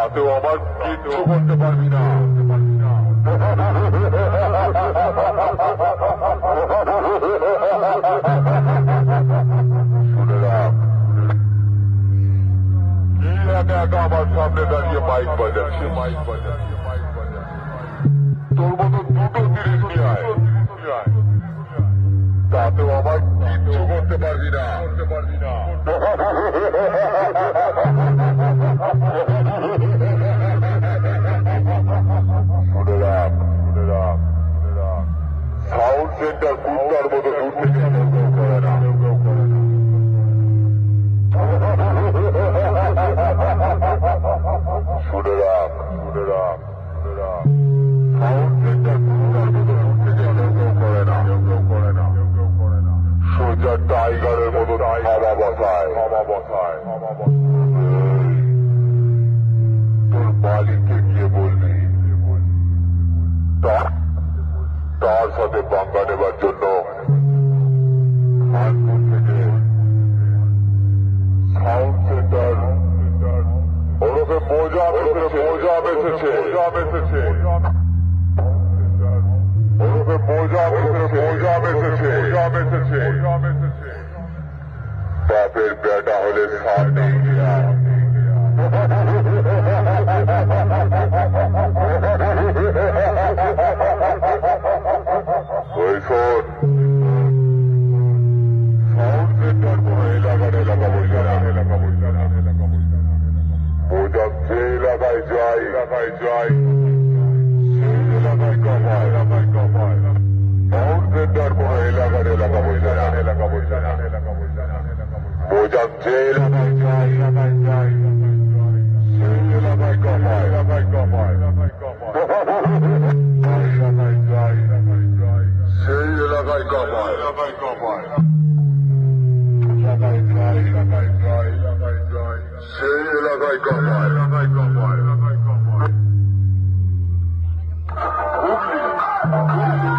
তাতেও আমার কিচ্ছু করতে পারবি না। শুনে রাখ, কি একা একা আমার সামনে দাঁড়িয়ে মাইক বাজাচ্ছে। তোর মতো দুটো তিরিশ নিয়ে আয়, তাতেও আমার কিচ্ছু করতে পারবি না। শুনে রাখ, সাউন্ড সেন্টার কুত্তার মতো দূর থেকে কেউ করে না। শুনে রাখ, সাউন্ড সেন্টার কুত্তার মতো দূর থেকে কেউ করে না। সোজা টাইগারের মতো হাওয়া বসায়। তোর মালিককে গিয়ে বলবি তার সাথে পাঙ্গা নেবার জন্য কানপুর থেকে সাউন্ড সেন্টার ওরফে মোজা এসেছে। ওরফে মোজা এসেছে। বাপের বেটা হলে সামনে গিয়া ওই শোন, সাউন্ড সেন্টার কোন এলাকা বলছে না। মোজা যে এলাকায় যায় সেই এলাকায় কামায়। সাউন্ড সেন্টার কোন এলাকা বলছে না। মোজা যে এলাকায় যায় সেই এলাকায় কামায়। সেই এলাকায় কামায়। সেই এলাকায় কামায়। হুগলি